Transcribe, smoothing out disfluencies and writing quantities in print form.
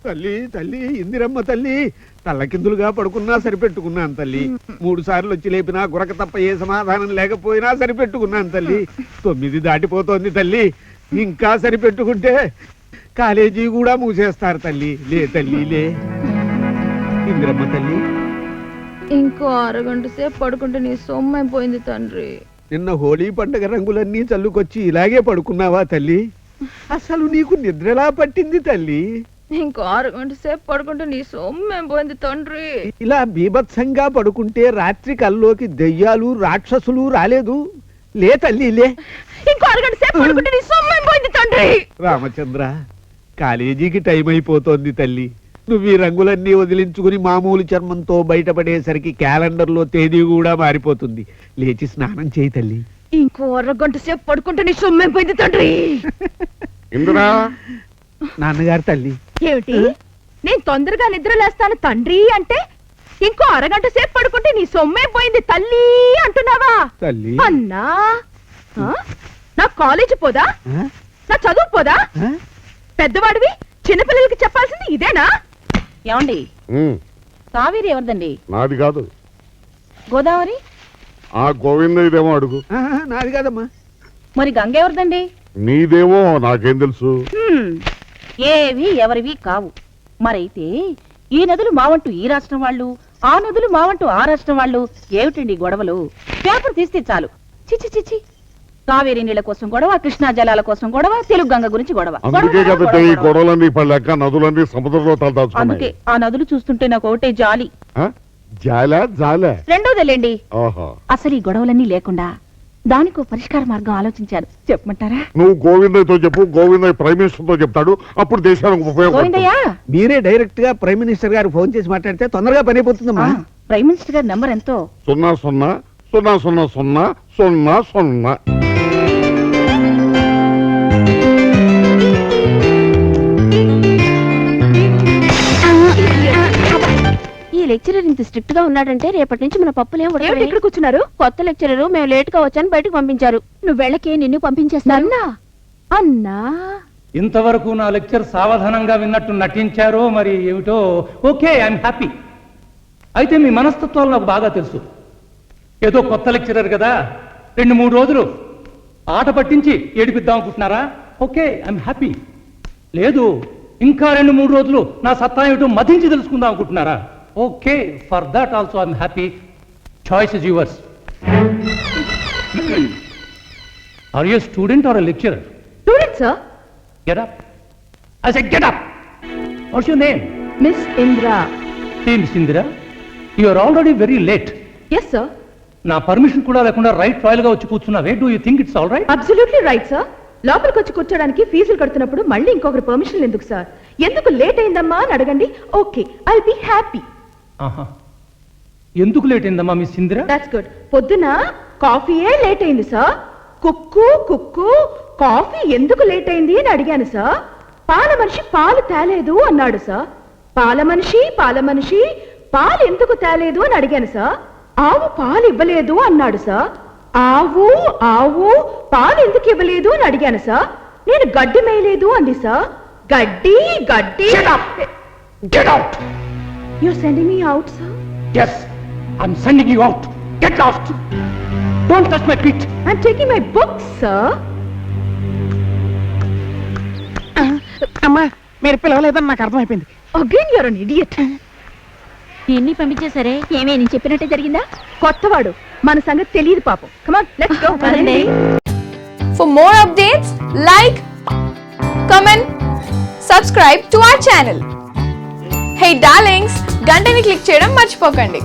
తల్లి తల్లి ఇందిరమ్మ తల్లి తల్లకిందులుగా పడుకున్నా సరిపెట్టుకున్నాను తల్లి 3 సార్లు వచ్చి లేపినా గురక తప్ప ఏ సమాధానం లేకపోయినా సరిపెట్టుకున్నాను తల్లి 9 దాటిపోతోంది తల్లి ఇంకా సరిపెట్టుకుంటే కాలేజీ కూడా మూసేస్తారు తల్లి లే తల్లి లే ఇందిరమ్మ తల్లి ఇంకో అరగంట సేపు పడుకుంటే నీ సొమ్మైపోయింది తండ్రి. నిన్న హోలీ పండుగ రంగులన్నీ చల్లుకొచ్చి ఇలాగే పడుకున్నావా తల్లి? అసలు నీకు నిద్రలా పట్టింది తల్లి? ఇంకో అరగంట సేపు పడుకుంటే నీ సొమ్మైపోయింది తండ్రి. ఇలా బీభత్సంగా పడుకుంటే రాత్రి కల్లోకి దెయ్యాలు రాక్షసులు రాలేదు. లే తల్లి లే. ఇంకో అరగంట సేపు పడుకుంటే నీ సొమ్మైపోయింది తండ్రి. రామచంద్ర, కాలేజీకి టైం అయిపోతోంది తల్లి. నువ్వు ఈ రంగులన్నీ వదిలించుకుని మామూలు చర్మంతో బయటపడేసరికి క్యాలెండర్లో తేదీ కూడా మారిపోతుంది. లేచి స్నానం చేయి తల్లి. ఇంకో అరగంట సేపు పడుకుంటే నీ సొమ్మైపోయింది తండ్రి. ఇందురా నాన్నగారు తల్లి. ఏమిటి నేను తొందరగా నిద్రలేస్తాను తండ్రి అంటే ఇంకో అరగంట సేపు పడుకుంటే నీ సొమ్మైపోయింది తల్లి అంటున్నావా? తల్లి అన్నా నా కాలేజీ పోదా? నా చదువు పోదా? పెద్దవాడివి చిన్నపిల్లలకి చెప్పాల్సింది ఇదేనా? ఏమండి కావేరి ఎవరిదండి? నాది కాదు. గోదావరి? ఆ గోవింద ఇదేమో అడుగు. నాది కాదమ్మా. మరి గంగ ఎవరిదండి? నీదేమో నాకేం తెలుసు. ఏవి ఎవరివి కావు. మరైతే ఈ నదులు మావంటూ ఈ రాష్ట్రం వాళ్ళు, ఆ నదులు మావంటూ ఆ రాష్ట్రం వాళ్ళు. ఏమిటండి గొడవలు? పేపర్ తీస్తే చాలు చిచి చిచి. కావేరీ నీళ్ల కోసం గొడవ, కృష్ణా జలాల కోసం గొడవ, తెలుగు గంగ గురించి గొడవ. అందుకే కదా ఈ గొడవలన్నీ పడలేక నదులన్నీ సముద్రంలో తలదాచుకున్నాయి. అందుకే ఆ నదులు చూస్తుంటే నాకు ఒకటే జాలి. జాలా జాలా రెండోదేలేండి. ఆహా, అసలు ఈ గొడవలన్నీ లేకుండా దానికో పరిష్కార మార్గం ఆలోచించారు. చెప్పమంటారా? నువ్వు గోవిందయ్యతో చెప్పు, గోవిందయ్య ప్రైమ్ మినిస్టర్ తో చెప్తాడు. అప్పుడు దేశానికి ఉపయోగం. గోవిందయ్య, మీరే డైరెక్ట్ గా ప్రైమ్ మినిస్టర్ గారు ఫోన్ చేసి మాట్లాడితే తొందరగా పని అయిపోతుందమ్మా. ప్రైమ్ మినిస్టర్ గారి నంబర్ ఎంతో? 00000000. ఈ లెక్చరర్ ఇంత స్ట్రిక్ట్ గా ఉన్నాడంటే రేపటి నుంచి మన పప్పులేం ఉడకవు. ఇక్కడ కూర్చున్నారు? కొత్త లెక్చరర్ మేము లేట్ గా వచ్చాను బయటకు పంపించారు. నువ్వు వెళ్ళకే నిన్ను పంపించేస్తాను. అన్నా ఇంతవరకు నా లెక్చర్ సావధానంగా విన్నట్టు నటించారో మరి ఏమిటో. Okay, I'm happy. అయితే మీ మనస్తత్వాలు నాకు బాగా తెలుసు. ఏదో కొత్త లెక్చరర్ కదా 2-3 రోజులు ఆట పట్టించి ఏడిపిద్దాం అనుకుంటున్నారా? Okay, I'm happy. లేదు, ఇంకా 2-3 రోజులు నా సత్తా ఏమిటో మధించి తెలుసుకుందాం అనుకుంటున్నారా? Okay, for that also I'm happy. Choice is yours. Are you student or a lecturer? Student sir. Get up. I said get up. What's your name? Miss Indra. Hey, Miss Indira. You are already very late. Yes sir. నా permission కూడా లేకుండా రైట్ ట్రయల్ గా వచ్చి కూర్చున్నావే. Do you think it's all right? Absolutely right sir. లోపలికి వచ్చి కూర్చోడానికి ఫీజులు కడుతున్నప్పుడు మళ్ళీ ఇంకొకరి పర్మిషన్ ఎందుకు సార్? ఎందుకు లేట్ అయిందమ్మా అని అడగండి. Okay, I will be happy. ఆహా, ఎందుకు లేట్ అయిందమ్మా మిస్ ఇందిరా? That's good. పొద్దున కాఫీయే లేట్ అయింది సార్. కుక్కు కుక్కు కాఫీ ఎందుకు లేట్ అయింది అని అడిగాను సార్. పాల మనిషి పాలు తేలేదు అన్నాడు సార్. పాల మనిషి పాలు ఎందుకు తేలేదు అని అడిగాను సార్. ఆవు పాలు ఇవ్వలేదు అన్నాడు సార్. ఆవు పాలు ఎందుకు ఇవ్వలేదు అని అడిగాను సార్. నేను గడ్డి మేయలేదు అంది సార్. గడ్డి Get out. You're sending me out, sir? Yes, I'm sending you out. Get lost. Don't touch my feet. I'm taking my books, sir. అమ్మా, మీరు పిలవలేదని నాకు అర్థమైపోయింది. Again, you're an idiot. ఎన్ని పంపించేసరే? ఏమే నేను చెప్పినట్టే జరిగిందా? కొత్తవాడు, మన సంగతి తెలియదు పాపం. Come on, let's go. For more updates, like, comment, subscribe to our channel. Hey darlings, గంటని click చేయడం మర్చిపోకండి.